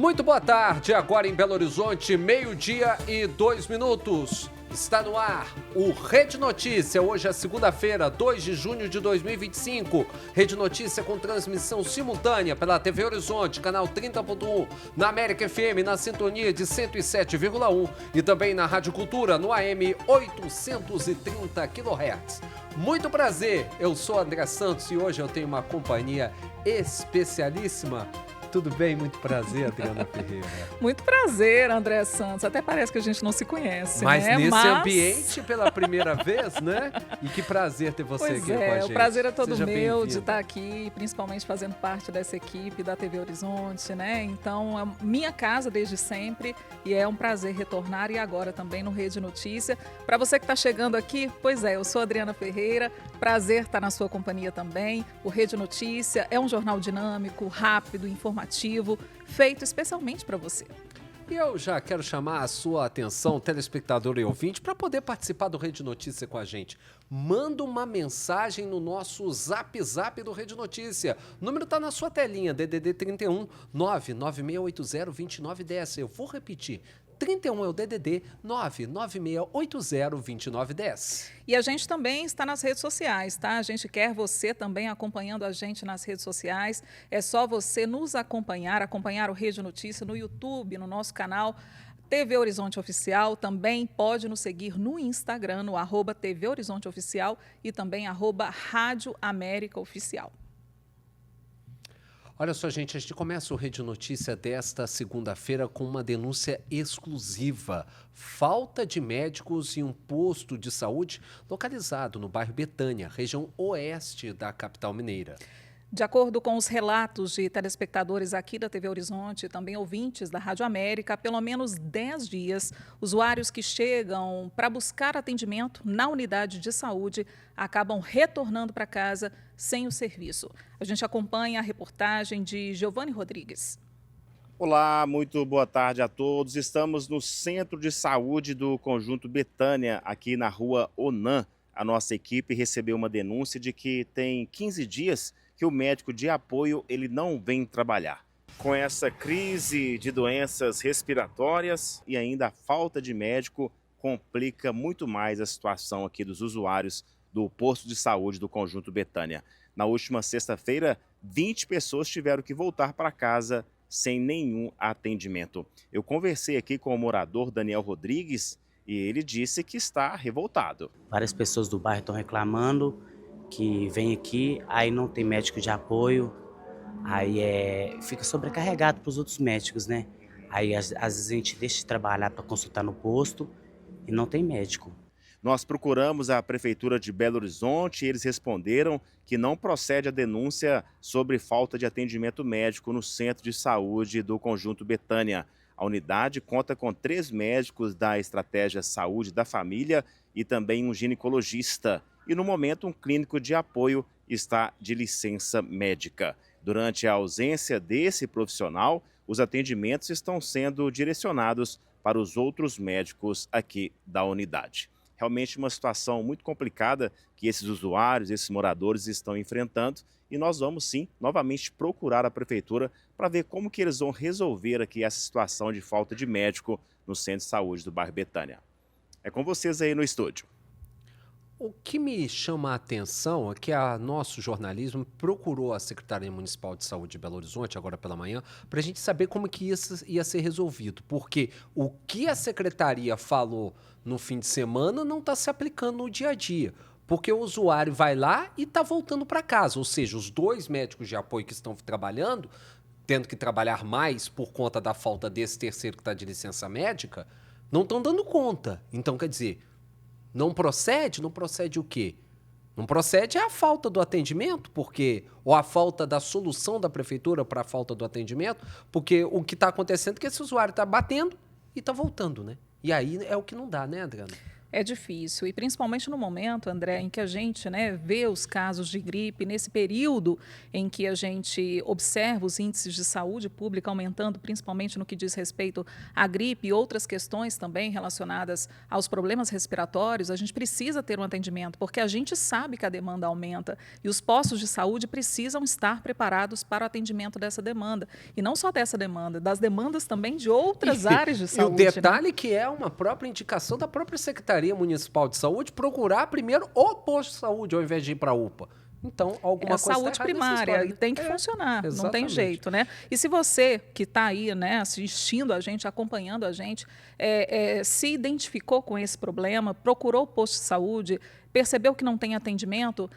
Muito boa tarde, agora em Belo Horizonte, 12:02. Está no ar o Rede Notícia, hoje é segunda-feira, 2 de junho de 2025. Rede Notícia com transmissão simultânea pela TV Horizonte, canal 30.1, na América FM, na sintonia de 107,1 e também na Rádio Cultura, no AM 830 kHz. Muito prazer, eu sou André Santos e hoje eu tenho uma companhia especialíssima. Tudo bem? Muito prazer, Adriana Ferreira. Muito prazer, André Santos. Até parece que a gente não se conhece, Mas né? nesse ambiente pela primeira vez, né? E que prazer ter você aqui com a gente. O prazer é todo Seja meu de estar aqui, principalmente fazendo parte dessa equipe da TV Horizonte, né? Então, é minha casa desde sempre e é um prazer retornar e agora também no Rede Notícia. Para você que está chegando aqui, pois é, eu sou Adriana Ferreira, prazer estar na sua companhia também. O Rede Notícia é um jornal dinâmico, rápido, informativo, feito especialmente para você. E eu já quero chamar a sua atenção, telespectador e ouvinte, para poder participar do Rede Notícia com a gente. Manda uma mensagem no nosso Zap do Rede Notícia. O número está na sua telinha, DDD 31 996802910. Eu vou repetir. 31 é o DDD 996802910. E a gente também está nas redes sociais, tá? A gente quer você também acompanhando a gente nas redes sociais. É só você nos acompanhar o Rede Notícia no YouTube, no nosso canal TV Horizonte Oficial. Também pode nos seguir no Instagram, no @TV Horizonte Oficial e também @Rádio América Oficial. Olha só, gente, a gente começa o Rede Notícia desta segunda-feira com uma denúncia exclusiva. Falta de médicos em um posto de saúde localizado no bairro Betânia, região oeste da capital mineira. De acordo com os relatos de telespectadores aqui da TV Horizonte e também ouvintes da Rádio América, há pelo menos 10 dias, usuários que chegam para buscar atendimento na unidade de saúde acabam retornando para casa sem o serviço. A gente acompanha a reportagem de Giovanni Rodrigues. Olá, muito boa tarde a todos. Estamos no Centro de Saúde do Conjunto Betânia, aqui na rua Onan. A nossa equipe recebeu uma denúncia de que tem 15 dias que o médico de apoio ele não vem trabalhar. Com essa crise de doenças respiratórias e ainda a falta de médico, complica muito mais a situação aqui dos usuários do posto de saúde do Conjunto Betânia. Na última sexta-feira, 20 pessoas tiveram que voltar para casa sem nenhum atendimento. Eu conversei aqui com o morador Daniel Rodrigues e ele disse que está revoltado. Várias pessoas do bairro estão reclamando que vem aqui, aí não tem médico de apoio, aí fica sobrecarregado para os outros médicos, né? Aí às vezes a gente deixa de trabalhar para consultar no posto e não tem médico. Nós procuramos a Prefeitura de Belo Horizonte e eles responderam que não procede a denúncia sobre falta de atendimento médico no Centro de Saúde do Conjunto Betânia. A unidade conta com 3 médicos da Estratégia Saúde da Família e também um ginecologista. E no momento um clínico de apoio está de licença médica. Durante a ausência desse profissional, os atendimentos estão sendo direcionados para os outros médicos aqui da unidade. Realmente uma situação muito complicada que esses usuários, esses moradores estão enfrentando e nós vamos sim, novamente procurar a Prefeitura para ver como que eles vão resolver aqui essa situação de falta de médico no Centro de Saúde do bairro Betânia. É com vocês aí no estúdio. O que me chama a atenção é que nosso jornalismo procurou a Secretaria Municipal de Saúde de Belo Horizonte, agora pela manhã, para a gente saber como que ia ser resolvido. Porque o que a Secretaria falou no fim de semana não está se aplicando no dia a dia. Porque o usuário vai lá e está voltando para casa. Ou seja, os 2 médicos de apoio que estão trabalhando, tendo que trabalhar mais por conta da falta desse terceiro que está de licença médica, não estão dando conta. Então, quer dizer... Não procede? Não procede o quê? Não procede é a falta do atendimento, porque ou a falta da solução da prefeitura para a falta do atendimento, porque o que está acontecendo é que esse usuário está batendo e está voltando, né? E aí é o que não dá, né, Adriana? É difícil, e principalmente no momento, André, em que a gente, né, vê os casos de gripe, nesse período em que a gente observa os índices de saúde pública aumentando, principalmente no que diz respeito à gripe e outras questões também relacionadas aos problemas respiratórios, a gente precisa ter um atendimento, porque a gente sabe que a demanda aumenta e os postos de saúde precisam estar preparados para o atendimento dessa demanda. E não só dessa demanda, das demandas também de outras áreas de saúde. E o detalhe que é uma própria indicação da própria Secretaria Municipal de Saúde procurar primeiro o posto de saúde ao invés de ir para a UPA. Então, alguma coisa saúde tá errada nessa primária história, e né? tem que funcionar, não tem Exatamente. jeito, né? E se você que está aí, né, assistindo a gente, acompanhando a gente, se identificou com esse problema, procurou o posto de saúde, percebeu que não tem atendimento,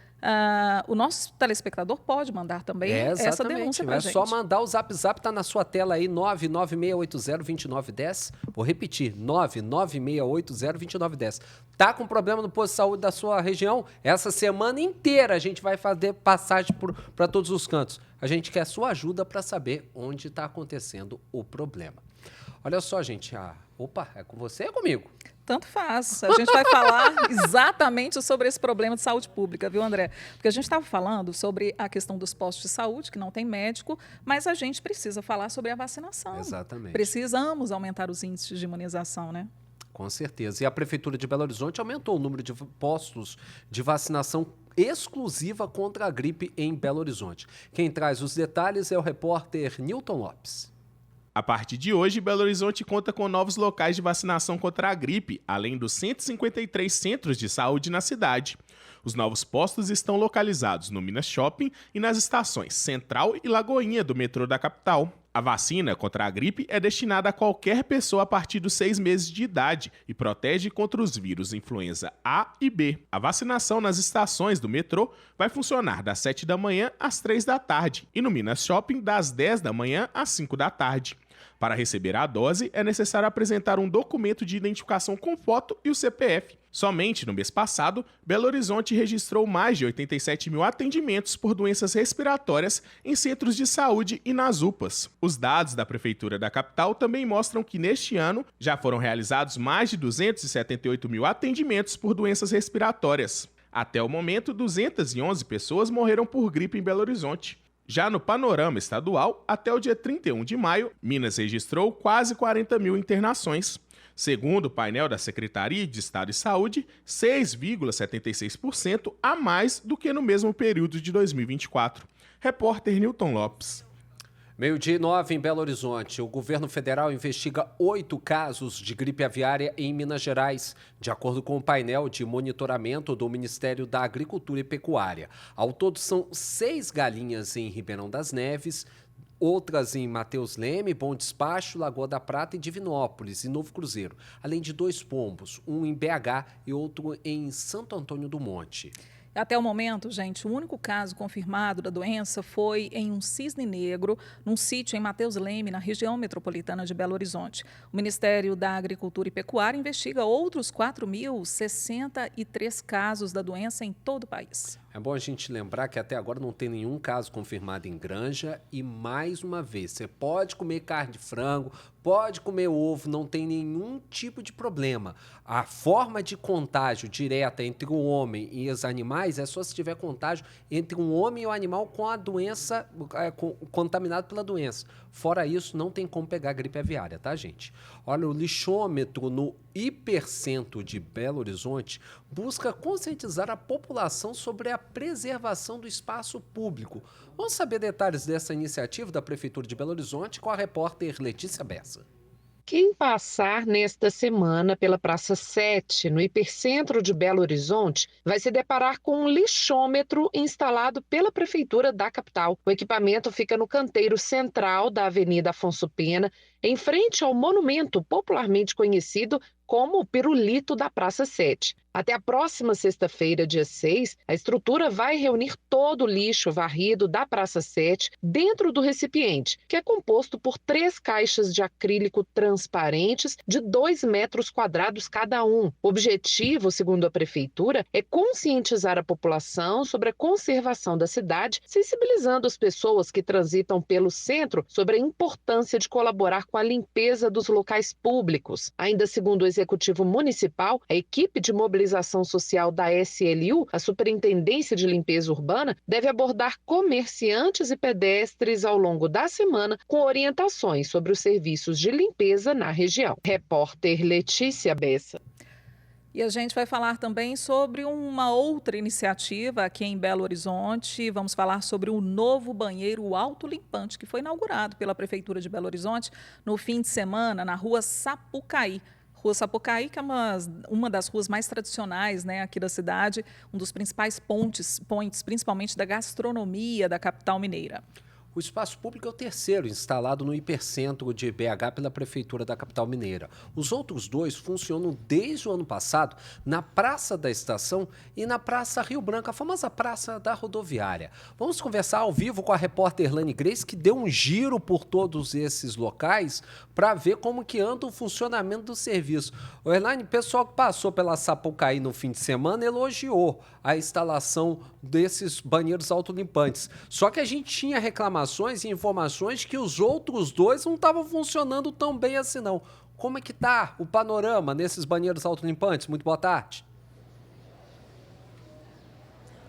o nosso telespectador pode mandar também essa denúncia para a gente. É só mandar o zap, tá na sua tela aí, 996802910. Vou repetir, 996802910. Tá com problema no posto de saúde da sua região? Essa semana inteira a gente vai fazer passagem para todos os cantos. A gente quer sua ajuda para saber onde está acontecendo o problema. Olha só, gente. Opa, é com você ou é comigo? Tanto faz. A gente vai falar exatamente sobre esse problema de saúde pública, viu, André? Porque a gente estava falando sobre a questão dos postos de saúde, que não tem médico, mas a gente precisa falar sobre a vacinação. Exatamente. Precisamos aumentar os índices de imunização, né? Com certeza. E a Prefeitura de Belo Horizonte aumentou o número de postos de vacinação exclusiva contra a gripe em Belo Horizonte. Quem traz os detalhes é o repórter Newton Lopes. A partir de hoje, Belo Horizonte conta com novos locais de vacinação contra a gripe, além dos 153 centros de saúde na cidade. Os novos postos estão localizados no Minas Shopping e nas estações Central e Lagoinha do metrô da capital. A vacina contra a gripe é destinada a qualquer pessoa a partir dos 6 meses de idade e protege contra os vírus influenza A e B. A vacinação nas estações do metrô vai funcionar das 7 da manhã às 3 da tarde e no Minas Shopping das 10 da manhã às 5 da tarde. Para receber a dose, é necessário apresentar um documento de identificação com foto e o CPF. Somente no mês passado, Belo Horizonte registrou mais de 87 mil atendimentos por doenças respiratórias em centros de saúde e nas UPAs. Os dados da Prefeitura da capital também mostram que neste ano já foram realizados mais de 278 mil atendimentos por doenças respiratórias. Até o momento, 211 pessoas morreram por gripe em Belo Horizonte. Já no panorama estadual, até o dia 31 de maio, Minas registrou quase 40 mil internações. Segundo o painel da Secretaria de Estado de Saúde, 6,76% a mais do que no mesmo período de 2024. Repórter Newton Lopes. 12:09 em Belo Horizonte. O governo federal investiga 8 casos de gripe aviária em Minas Gerais, de acordo com o painel de monitoramento do Ministério da Agricultura e Pecuária. Ao todo, são 6 galinhas em Ribeirão das Neves, outras em Mateus Leme, Bom Despacho, Lagoa da Prata e Divinópolis e Novo Cruzeiro, além de 2 pombos, um em BH e outro em Santo Antônio do Monte. Até o momento, gente, o único caso confirmado da doença foi em um cisne negro, num sítio em Mateus Leme, na região metropolitana de Belo Horizonte. O Ministério da Agricultura e Pecuária investiga outros 4.063 casos da doença em todo o país. É bom a gente lembrar que até agora não tem nenhum caso confirmado em granja e, mais uma vez, você pode comer carne de frango, pode comer ovo, não tem nenhum tipo de problema. A forma de contágio direta entre o homem e os animais é só se tiver contágio entre um homem e o animal com a doença, contaminado pela doença. Fora isso, não tem como pegar gripe aviária, tá, gente? Olha, o lixômetro no Hipercentro de Belo Horizonte busca conscientizar a população sobre a preservação do espaço público. Vamos saber detalhes dessa iniciativa da Prefeitura de Belo Horizonte com a repórter Letícia Bessa. Quem passar nesta semana pela Praça 7, no Hipercentro de Belo Horizonte, vai se deparar com um lixômetro instalado pela Prefeitura da capital. O equipamento fica no canteiro central da Avenida Afonso Pena, em frente ao monumento popularmente conhecido como o Pirulito da Praça 7. Até a próxima sexta-feira, dia 6, a estrutura vai reunir todo o lixo varrido da Praça 7 dentro do recipiente, que é composto por 3 caixas de acrílico transparentes de 2 metros quadrados cada um. O objetivo, segundo a Prefeitura, é conscientizar a população sobre a conservação da cidade, sensibilizando as pessoas que transitam pelo centro sobre a importância de colaborar com a limpeza dos locais públicos. Ainda segundo o Executivo Municipal, a equipe de mobilização social da SLU, a Superintendência de Limpeza Urbana, deve abordar comerciantes e pedestres ao longo da semana com orientações sobre os serviços de limpeza na região. Repórter Letícia Bessa. E a gente vai falar também sobre uma outra iniciativa aqui em Belo Horizonte. Vamos falar sobre o novo banheiro autolimpante que foi inaugurado pela Prefeitura de Belo Horizonte no fim de semana na Rua Sapucaí. Rua Sapucaí, que é uma das ruas mais tradicionais, né, aqui da cidade, um dos principais pontos, principalmente da gastronomia da capital mineira. O espaço público é o terceiro instalado no hipercentro de BH pela Prefeitura da capital mineira. Os outros dois funcionam desde o ano passado na Praça da Estação e na Praça Rio Branco, a famosa Praça da Rodoviária. Vamos conversar ao vivo com a repórter Erlane Grace, que deu um giro por todos esses locais para ver como que anda o funcionamento do serviço. O Erlane, o pessoal que passou pela Sapucaí no fim de semana elogiou a instalação desses banheiros autolimpantes. Só que a gente tinha reclamações e informações que os outros dois não estavam funcionando tão bem assim não. Como é que tá o panorama nesses banheiros autolimpantes? Muito boa tarde.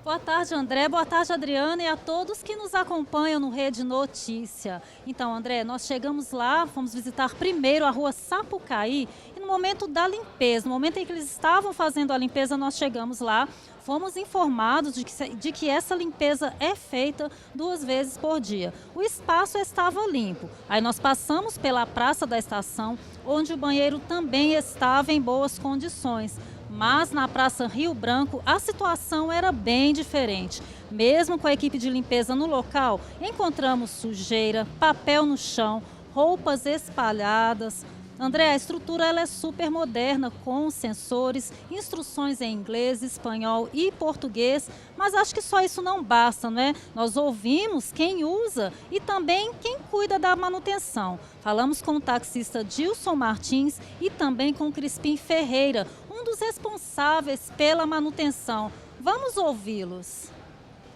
Boa tarde, André. Boa tarde, Adriana, e a todos que nos acompanham no Rede Notícia. Então, André, nós chegamos lá, fomos visitar primeiro a Rua Sapucaí e no momento da limpeza, no momento em que eles estavam fazendo a limpeza, nós chegamos lá, fomos informados de que essa limpeza é feita 2 vezes por dia. O espaço estava limpo. Aí nós passamos pela Praça da Estação, onde o banheiro também estava em boas condições. Mas na Praça Rio Branco a situação era bem diferente. Mesmo com a equipe de limpeza no local, encontramos sujeira, papel no chão, roupas espalhadas. André, a estrutura ela é super moderna, com sensores, instruções em inglês, espanhol e português, mas acho que só isso não basta, né? Nós ouvimos quem usa e também quem cuida da manutenção. Falamos com o taxista Dilson Martins e também com Crispim Ferreira, um dos responsáveis pela manutenção. Vamos ouvi-los.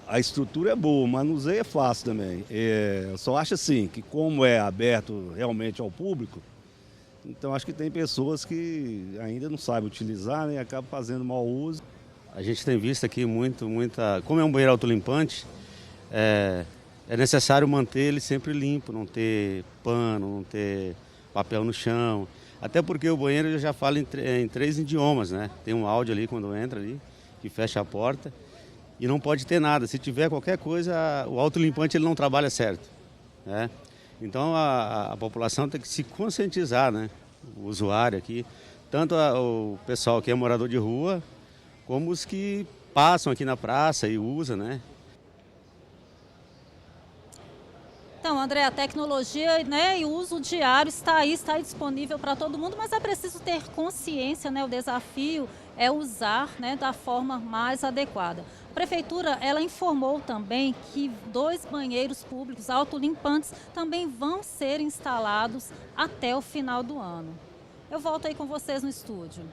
A estrutura é boa, o manuseio é fácil também. Eu só acho assim, que como é aberto realmente ao público, então acho que tem pessoas que ainda não sabem utilizar, né, e acabam fazendo mau uso. A gente tem visto aqui muita... Como é um banheiro autolimpante, é necessário manter ele sempre limpo, não ter pano, não ter papel no chão. Até porque o banheiro já fala em 3 idiomas, né? Tem um áudio ali quando entra ali, que fecha a porta. E não pode ter nada. Se tiver qualquer coisa, o autolimpante ele não trabalha certo, né? Então a população tem que se conscientizar, né? O usuário aqui, tanto o pessoal que é morador de rua, como os que passam aqui na praça e usam, né? Então, André, a tecnologia, né, e o uso diário está aí disponível para todo mundo, mas é preciso ter consciência, né? O desafio é usar, né, da forma mais adequada. A Prefeitura, ela informou também que 2 banheiros públicos autolimpantes também vão ser instalados até o final do ano. Eu volto aí com vocês no estúdio.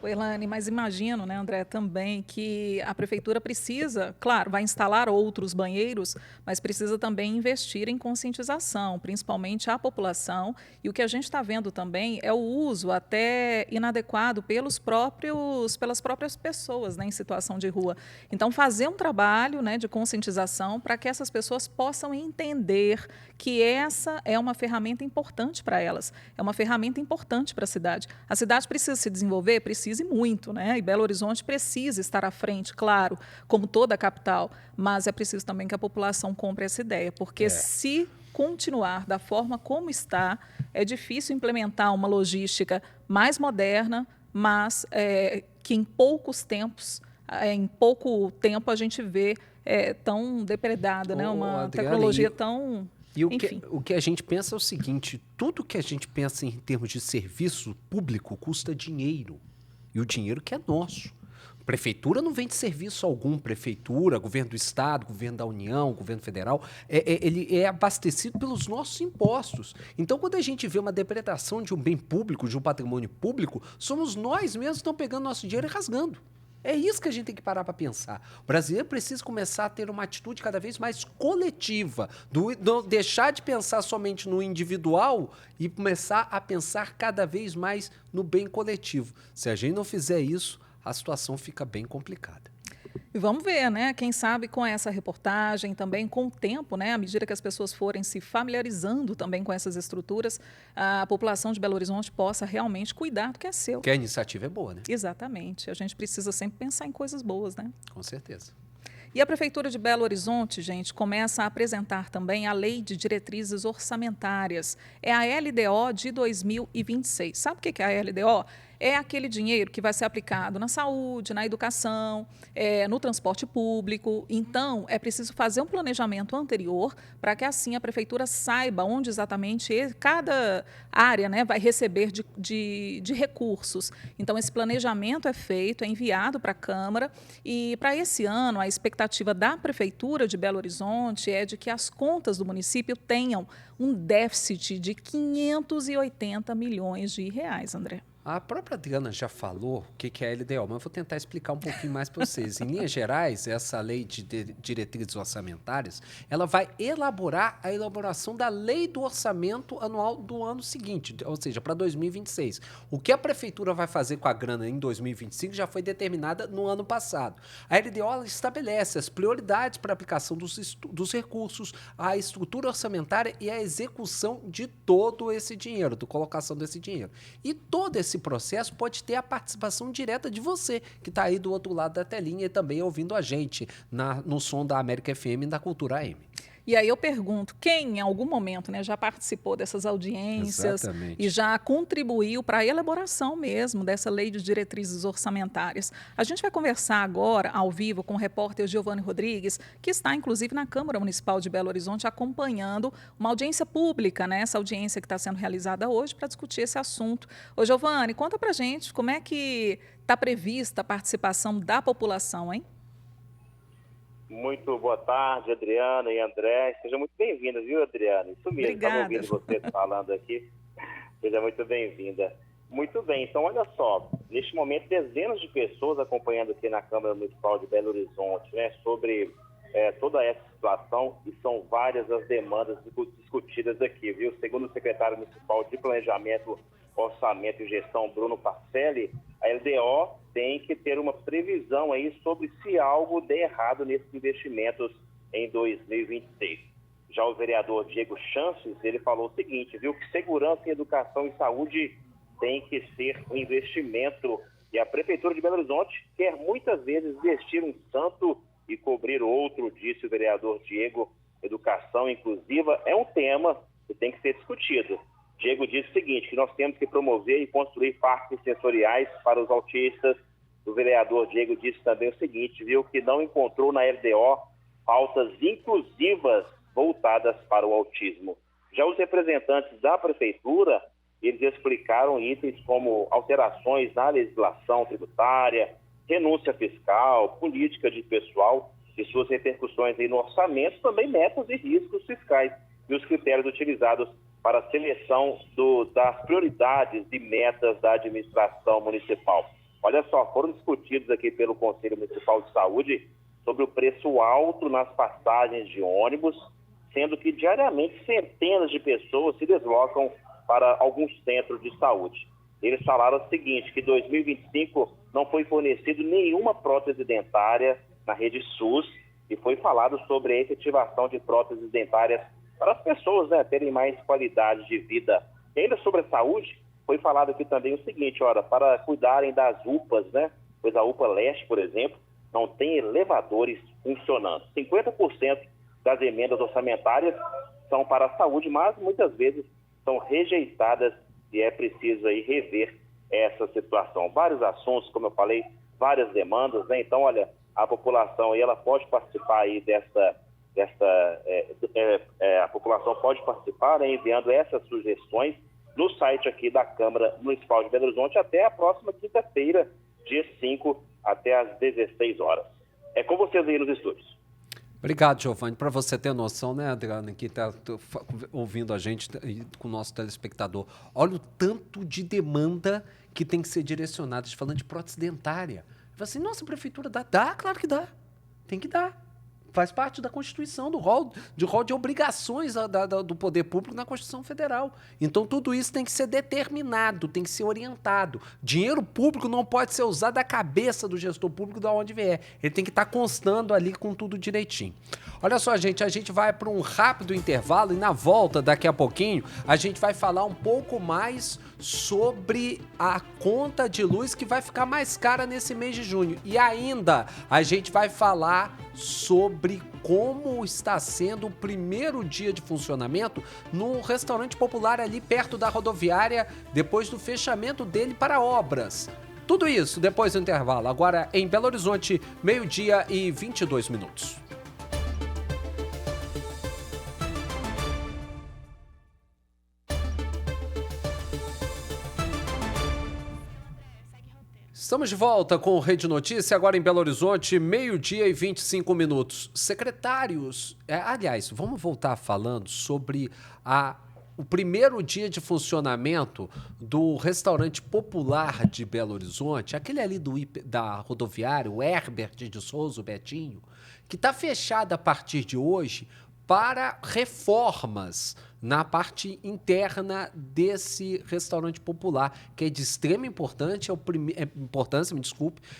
Erlane, mas imagino, né, André, também que a Prefeitura precisa, claro, vai instalar outros banheiros, mas precisa também investir em conscientização, principalmente a população. E o que a gente está vendo também é o uso até inadequado pelas próprias pessoas, né, em situação de rua. Então, fazer um trabalho, né, de conscientização para que essas pessoas possam entender que essa é uma ferramenta importante para elas, é uma ferramenta importante para a cidade. A cidade precisa se desenvolver, precisa e muito, né? E Belo Horizonte precisa estar à frente, claro, como toda a capital, mas é preciso também que a população compre essa ideia, porque se continuar da forma como está, é difícil implementar uma logística mais moderna, mas que em pouco tempo a gente vê tão depredada, né? Uma tecnologia tão... E o que a gente pensa é o seguinte, tudo que a gente pensa em termos de serviço público custa dinheiro. E o dinheiro que é nosso. A prefeitura não vende serviço algum. Prefeitura, governo do estado, governo da União, governo federal, ele é abastecido pelos nossos impostos. Então, quando a gente vê uma depredação de um bem público, de um patrimônio público, somos nós mesmos que estamos pegando nosso dinheiro e rasgando. É isso que a gente tem que parar para pensar. O brasileiro precisa começar a ter uma atitude cada vez mais coletiva, deixar de pensar somente no individual e começar a pensar cada vez mais no bem coletivo. Se a gente não fizer isso, a situação fica bem complicada. E vamos ver, né? Quem sabe com essa reportagem, também com o tempo, né? À medida que as pessoas forem se familiarizando também com essas estruturas, a população de Belo Horizonte possa realmente cuidar do que é seu. Porque a iniciativa é boa, né? Exatamente. A gente precisa sempre pensar em coisas boas, né? Com certeza. E a Prefeitura de Belo Horizonte, gente, começa a apresentar também a Lei de Diretrizes Orçamentárias. É a LDO de 2026. Sabe o que é a LDO? É aquele dinheiro que vai ser aplicado na saúde, na educação, no transporte público. Então, é preciso fazer um planejamento anterior para que assim a Prefeitura saiba onde exatamente cada área, né, vai receber de recursos. Então, esse planejamento é feito, é enviado para a Câmara e para esse ano a expectativa da Prefeitura de Belo Horizonte é de que as contas do município tenham um déficit de 580 milhões de reais, André. A própria Adriana já falou o que é a LDO, mas eu vou tentar explicar um pouquinho mais para vocês. Em linhas gerais, essa lei de diretrizes orçamentárias, ela vai elaborar a elaboração da lei do orçamento anual do ano seguinte, ou seja, para 2026. O que a prefeitura vai fazer com a grana em 2025 já foi determinada no ano passado. A LDO ela estabelece as prioridades para a aplicação dos recursos, a estrutura orçamentária e a execução de todo esse dinheiro, da colocação desse dinheiro. E todo esse processo pode ter a participação direta de você, que está aí do outro lado da telinha e também ouvindo a gente no som da América FM e da Cultura AM. E aí eu pergunto, quem em algum momento, né, já participou dessas audiências e já contribuiu para a elaboração mesmo dessa lei de diretrizes orçamentárias? A gente vai conversar agora, ao vivo, com o repórter Giovanni Rodrigues, que está, inclusive, na Câmara Municipal de Belo Horizonte, acompanhando uma audiência pública, né, essa audiência que está sendo realizada hoje para discutir esse assunto. Ô, Giovanni, conta para a gente como é que está prevista a participação da população, hein? Muito boa tarde, Adriana e André. Seja muito bem-vinda, viu, Adriana? Isso mesmo, estava ouvindo você falando aqui. Seja muito bem-vinda. Muito bem, então olha só, neste momento dezenas de pessoas acompanhando aqui na Câmara Municipal de Belo Horizonte, né, sobre toda essa situação, e são várias as demandas discutidas aqui, viu? Segundo o secretário municipal de Planejamento, Orçamento e Gestão, Bruno Parcelli, a LDO tem que ter uma previsão aí sobre se algo der errado nesses investimentos em 2026. Já o vereador Diego Chances, ele falou o seguinte, viu, que segurança em educação e saúde tem que ser um investimento, e a Prefeitura de Belo Horizonte quer muitas vezes vestir um santo e cobrir outro, disse o vereador Diego. Educação inclusiva é um tema que tem que ser discutido. Diego disse o seguinte, que nós temos que promover e construir parques sensoriais para os autistas. O vereador Diego disse também o seguinte, viu, que não encontrou na LDO pautas inclusivas voltadas para o autismo. Já os representantes da prefeitura, eles explicaram itens como alterações na legislação tributária, renúncia fiscal, política de pessoal e suas repercussões aí no orçamento, também metas e riscos fiscais e os critérios utilizados para a seleção das prioridades e metas da administração municipal. Olha só, foram discutidos aqui pelo Conselho Municipal de Saúde sobre o preço alto nas passagens de ônibus, sendo que diariamente centenas de pessoas se deslocam para alguns centros de saúde. Eles falaram o seguinte, que em 2025 não foi fornecido nenhuma prótese dentária na rede SUS e foi falado sobre a efetivação de próteses dentárias para as pessoas, né, terem mais qualidade de vida. E ainda sobre a saúde, foi falado aqui também o seguinte, olha, para cuidarem das UPAs, né, pois a UPA Leste, por exemplo, não tem elevadores funcionando. 50% das emendas orçamentárias são para a saúde, mas muitas vezes são rejeitadas e é preciso aí rever essa situação. Vários assuntos, como eu falei, várias demandas, né? Então, olha, a população aí, ela pode participar aí a população pode participar, né, enviando essas sugestões no site aqui da Câmara Municipal de Belo Horizonte até a próxima quinta-feira, dia 5, até às 16 horas. É com vocês aí nos estúdios. Obrigado, Giovanni. Para você ter noção, né, Adriana, que está ouvindo a gente com o nosso telespectador, olha o tanto de demanda que tem que ser direcionada. Falando de prótese dentária. Fala assim, nossa, a prefeitura dá? Dá, claro que dá. Tem que dar. Faz parte da Constituição, do rol de obrigações do poder público na Constituição Federal. Então, tudo isso tem que ser determinado, tem que ser orientado. Dinheiro público não pode ser usado da cabeça do gestor público de onde vier. Ele tem que estar constando ali com tudo direitinho. Olha só, gente, a gente vai para um rápido intervalo e na volta, daqui a pouquinho, a gente vai falar um pouco mais sobre a conta de luz que vai ficar mais cara nesse mês de junho. E ainda, a gente vai falar sobre como está sendo o primeiro dia de funcionamento no restaurante popular ali perto da rodoviária, depois do fechamento dele para obras. Tudo isso depois do intervalo, agora em Belo Horizonte, 12h22. Estamos de volta com o Rede Notícia, agora em Belo Horizonte, 12h25. Secretários, aliás, vamos voltar falando sobre o primeiro dia de funcionamento do restaurante popular de Belo Horizonte, aquele ali da rodoviária, o Herbert de Souza, o Betinho, que está fechado a partir de hoje para reformas na parte interna desse restaurante popular, que é de extrema importância,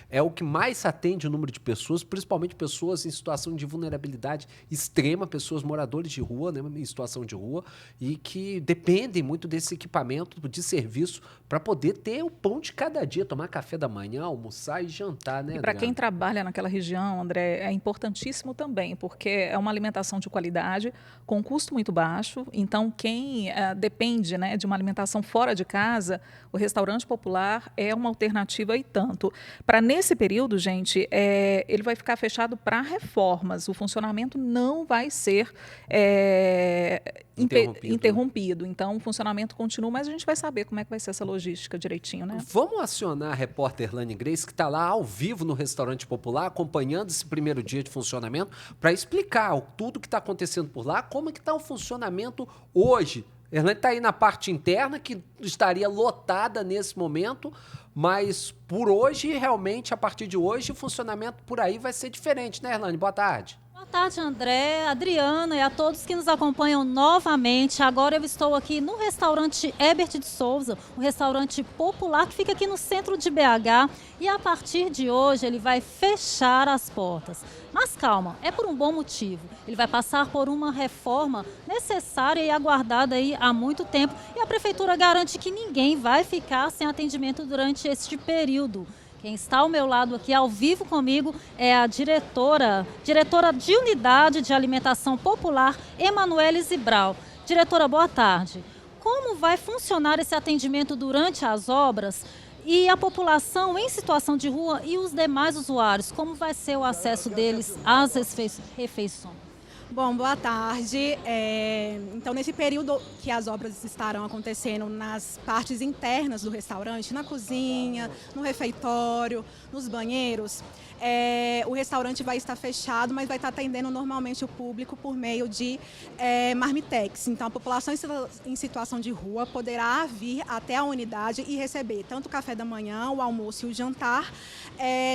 é o que mais atende o número de pessoas, principalmente pessoas em situação de vulnerabilidade extrema, pessoas moradores de rua, né, em situação de rua, e que dependem muito desse equipamento de serviço para poder ter o pão de cada dia, tomar café da manhã, almoçar e jantar, né, E para quem trabalha naquela região, André, é importantíssimo também, porque é uma alimentação de qualidade, com custo muito baixo. Então, quem depende, né, de uma alimentação fora de casa, o restaurante popular é uma alternativa e tanto. Para nesse período, gente, ele vai ficar fechado para reformas. O funcionamento não vai ser interrompido. Então, o funcionamento continua, mas a gente vai saber como é que vai ser essa logística direitinho, né? Vamos acionar a repórter Lani Grace, que está lá ao vivo no restaurante popular, acompanhando esse primeiro dia de funcionamento, para explicar tudo que está acontecendo por lá, como é que está o funcionamento hoje. Erlane está aí na parte interna, que estaria lotada nesse momento, mas por hoje, realmente, a partir de hoje, o funcionamento por aí vai ser diferente, né, Erlane? Boa tarde. Boa tarde, André, Adriana e a todos que nos acompanham novamente. Agora eu estou aqui no restaurante Herbert de Souza, um restaurante popular que fica aqui no centro de BH, e a partir de hoje ele vai fechar as portas. Mas calma, é por um bom motivo. Ele vai passar por uma reforma necessária e aguardada aí há muito tempo, e a prefeitura garante que ninguém vai ficar sem atendimento durante este período. Quem está ao meu lado aqui, ao vivo comigo, é a diretora de Unidade de Alimentação Popular, Emanuele Zibral. Diretora, boa tarde. Como vai funcionar esse atendimento durante as obras e a população em situação de rua e os demais usuários? Como vai ser o acesso deles às refeições? Bom, boa tarde. Então, nesse período que as obras estarão acontecendo nas partes internas do restaurante, na cozinha, no refeitório, nos banheiros, o restaurante vai estar fechado, mas vai estar atendendo normalmente o público por meio de marmitex. Então, a população em situação de rua poderá vir até a unidade e receber tanto o café da manhã, o almoço e o jantar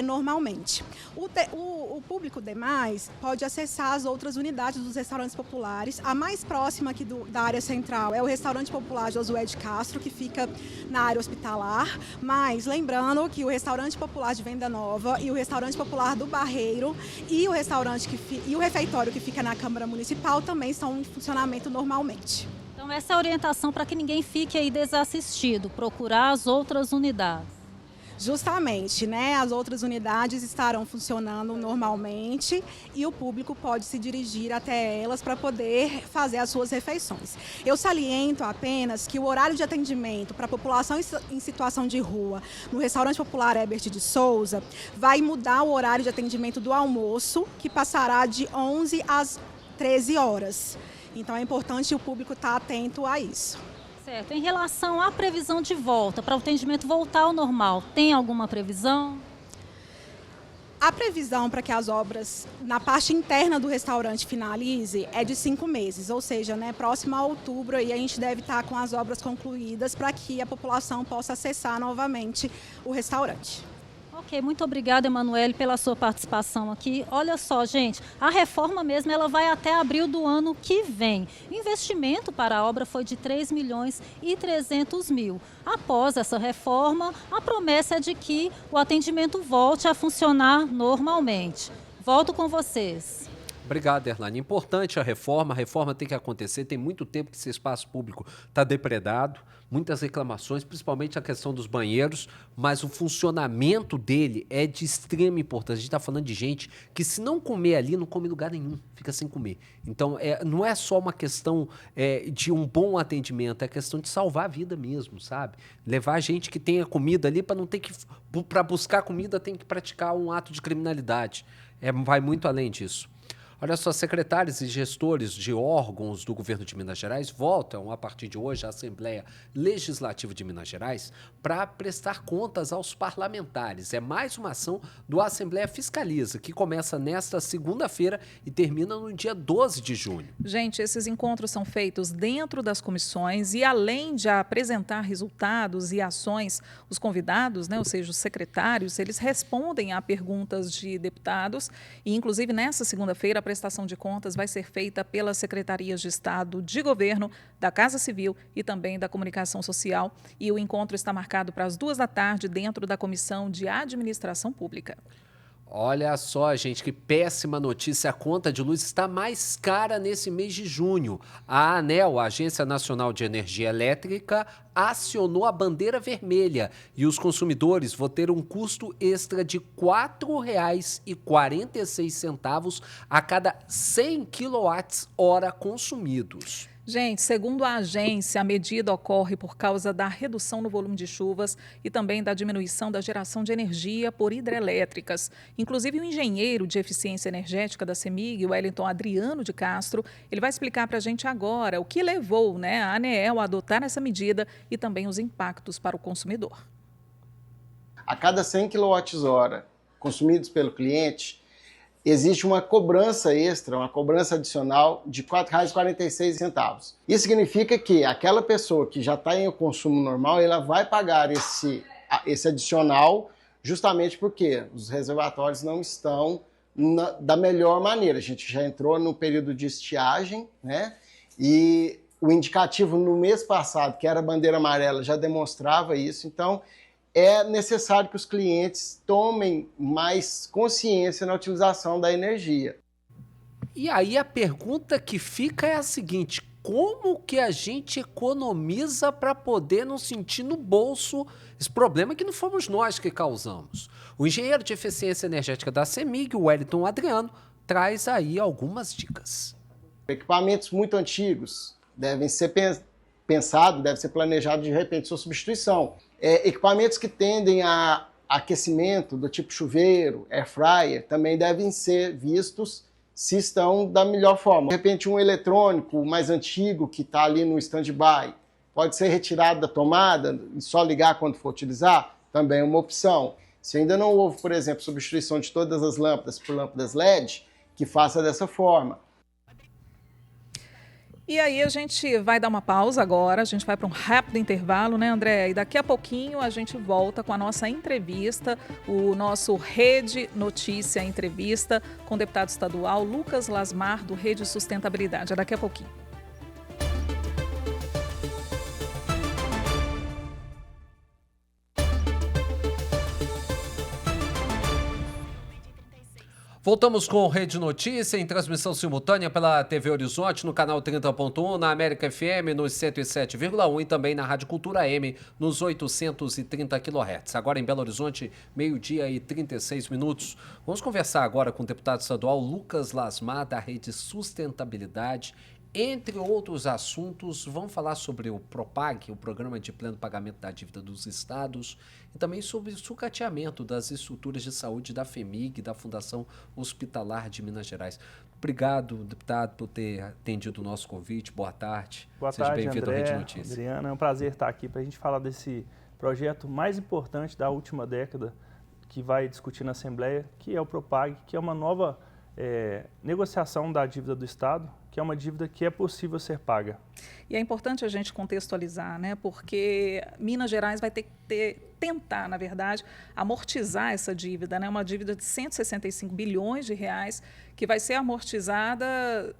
normalmente. O público demais pode acessar as outras unidades dos restaurantes populares. A mais próxima aqui da área central é o restaurante popular Josué de Castro, que fica na área hospitalar, mas lembrando que o restaurante popular de Venda Nova e o restaurante popular do Barreiro e o refeitório que fica na Câmara Municipal também estão em funcionamento normalmente. Então essa é a orientação para que ninguém fique aí desassistido, procurar as outras unidades. Justamente, né? As outras unidades estarão funcionando normalmente e o público pode se dirigir até elas para poder fazer as suas refeições. Eu saliento apenas que o horário de atendimento para a população em situação de rua no restaurante popular Herbert de Souza vai mudar o horário de atendimento do almoço, que passará de 11 às 13 horas. Então é importante o público estar atento a isso. Certo. Em relação à previsão de volta, para o atendimento voltar ao normal, tem alguma previsão? A previsão para que as obras na parte interna do restaurante finalize é de 5 meses, ou seja, né, próximo a outubro aí a gente deve estar com as obras concluídas para que a população possa acessar novamente o restaurante. Ok, muito obrigada, Emanuele, pela sua participação aqui. Olha só, gente, a reforma mesmo ela vai até abril do ano que vem. O investimento para a obra foi de 3.300.000. Após essa reforma, a promessa é de que o atendimento volte a funcionar normalmente. Volto com vocês. Obrigado, Erlane. Importante a reforma tem que acontecer, tem muito tempo que esse espaço público está depredado, muitas reclamações, principalmente a questão dos banheiros, mas o funcionamento dele é de extrema importância. A gente está falando de gente que se não comer ali, não come em lugar nenhum, fica sem comer. Então, não é só uma questão de um bom atendimento, é questão de salvar a vida mesmo, sabe? Levar gente que tenha comida ali para não ter que, para buscar comida, tem que praticar um ato de criminalidade. Vai muito além disso. Olha só, secretários e gestores de órgãos do governo de Minas Gerais voltam, a partir de hoje, à Assembleia Legislativa de Minas Gerais para prestar contas aos parlamentares. É mais uma ação do Assembleia Fiscaliza, que começa nesta segunda-feira e termina no dia 12 de junho. Gente, esses encontros são feitos dentro das comissões e, além de apresentar resultados e ações, os convidados, ou seja, os secretários, eles respondem a perguntas de deputados e, inclusive, nessa segunda-feira, a prestação de contas vai ser feita pelas Secretarias de Estado de Governo, da Casa Civil e também da Comunicação Social. E o encontro está marcado para as 14h dentro da Comissão de Administração Pública. Olha só, gente, que péssima notícia. A conta de luz está mais cara nesse mês de junho. A ANEEL, a Agência Nacional de Energia Elétrica, acionou a bandeira vermelha e os consumidores vão ter um custo extra de R$ 4,46 a cada 100 kWh consumidos. Gente, segundo a agência, a medida ocorre por causa da redução no volume de chuvas e também da diminuição da geração de energia por hidrelétricas. Inclusive, o engenheiro de eficiência energética da CEMIG, Wellington Adriano de Castro, ele vai explicar para a gente agora o que levou a ANEEL a adotar essa medida e também os impactos para o consumidor. A cada 100 kWh consumidos pelo cliente, existe uma cobrança extra, uma cobrança adicional de R$ 4,46. Isso significa que aquela pessoa que já está em consumo normal, ela vai pagar esse adicional justamente porque os reservatórios não estão da melhor maneira. A gente já entrou no período de estiagem, e o indicativo no mês passado, que era a bandeira amarela, já demonstrava isso. Então, é necessário que os clientes tomem mais consciência na utilização da energia. E aí a pergunta que fica é a seguinte: como que a gente economiza para poder não sentir no bolso esse problema que não fomos nós que causamos? O engenheiro de eficiência energética da CEMIG, o Wellington Adriano, traz aí algumas dicas. Equipamentos muito antigos devem ser pensados, deve ser planejado de repente sua substituição. Equipamentos que tendem a aquecimento do tipo chuveiro, air fryer, também devem ser vistos se estão da melhor forma. De repente um eletrônico mais antigo que está ali no stand-by pode ser retirado da tomada e só ligar quando for utilizar, também é uma opção. Se ainda não houve, por exemplo, substituição de todas as lâmpadas por lâmpadas LED, que faça dessa forma. E aí a gente vai dar uma pausa agora, a gente vai para um rápido intervalo, André? E daqui a pouquinho a gente volta com a nossa entrevista, o nosso Rede Notícia Entrevista com o deputado estadual Lucas Lasmar, do Rede Sustentabilidade. É daqui a pouquinho. Voltamos com o Rede Notícia, em transmissão simultânea pela TV Horizonte, no canal 30.1, na América FM, nos 107,1 e também na Rádio Cultura AM, nos 830 kHz. Agora em Belo Horizonte, 12h e 36 minutos. Vamos conversar agora com o deputado estadual Lucas Lasmar, da Rede Sustentabilidade. Entre outros assuntos, vamos falar sobre o PROPAG, o Programa de Pleno Pagamento da Dívida dos Estados, e também sobre o sucateamento das estruturas de saúde da FEMIG, da Fundação Hospitalar de Minas Gerais. Obrigado, deputado, por ter atendido o nosso convite. Boa tarde. Boa Seja tarde, bem-vindo à André, Rede Notícia. Adriana, é um prazer estar aqui para a gente falar desse projeto mais importante da última década que vai discutir na Assembleia, que é o PROPAG, que é uma nova negociação da dívida do Estado, que é uma dívida que é possível ser paga. E é importante a gente contextualizar, porque Minas Gerais vai ter que ter tentar, na verdade, amortizar essa dívida, né? Uma dívida de 165 bilhões de reais que vai ser amortizada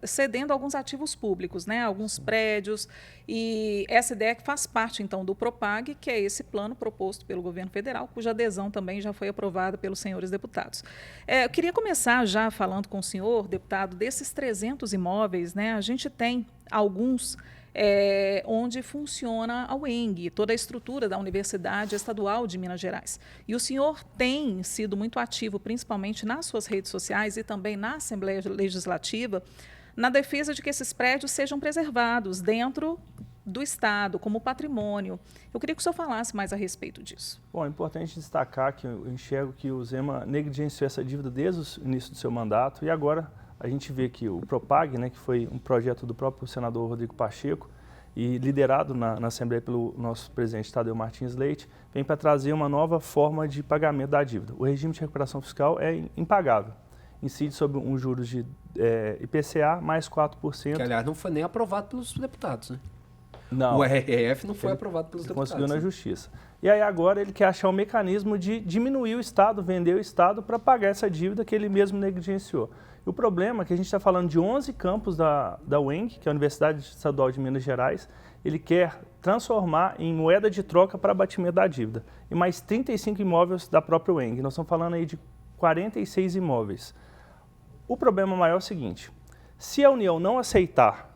cedendo alguns ativos públicos, né? Alguns prédios. E essa ideia que faz parte, então, do Propag, que é esse plano proposto pelo governo federal, cuja adesão também já foi aprovada pelos senhores deputados. Eu queria começar já falando com o senhor, deputado, desses 300 imóveis, né? A gente tem alguns onde funciona a UENG, toda a estrutura da Universidade Estadual de Minas Gerais. E o senhor tem sido muito ativo, principalmente nas suas redes sociais e também na Assembleia Legislativa, na defesa de que esses prédios sejam preservados dentro do Estado, como patrimônio. Eu queria que o senhor falasse mais a respeito disso. Bom, é importante destacar que eu enxergo que o Zema negligenciou essa dívida desde o início do seu mandato e agora a gente vê que o Propag, né, que foi um projeto do próprio senador Rodrigo Pacheco e liderado na Assembleia pelo nosso presidente Tadeu Martins Leite, vem para trazer uma nova forma de pagamento da dívida. O regime de recuperação fiscal é impagável. Incide sobre um juros de IPCA mais 4%. Que, aliás, não foi nem aprovado pelos deputados, né? Não. O RRF não foi aprovado pelos deputados. Conseguiu na Justiça. E aí agora ele quer achar um mecanismo de diminuir o Estado, vender o Estado para pagar essa dívida que ele mesmo negligenciou. E o problema é que a gente está falando de 11 campos da UENG, que é a Universidade Estadual de Minas Gerais. Ele quer transformar em moeda de troca para abatimento da dívida. E mais 35 imóveis da própria UENG. Nós estamos falando aí de 46 imóveis. O problema maior é o seguinte: se a União não aceitar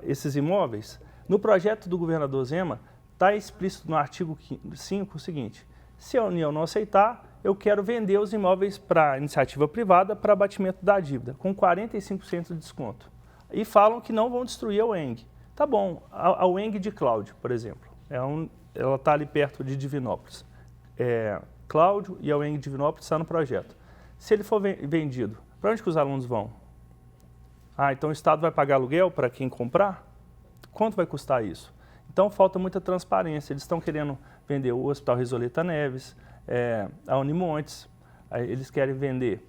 esses imóveis, no projeto do governador Zema, está explícito no artigo 5 o seguinte: se a União não aceitar, eu quero vender os imóveis para iniciativa privada para abatimento da dívida, com 45% de desconto. E falam que não vão destruir a UENG. Tá bom, a UENG de Cláudio, por exemplo, ela está ali perto de Divinópolis. Cláudio e a UENG de Divinópolis estão no projeto. Se ele for vendido, para onde que os alunos vão? Então o Estado vai pagar aluguel para quem comprar? Quanto vai custar isso? Então falta muita transparência. Eles estão querendo vender o Hospital Resoleta Neves, a Unimontes, eles querem vender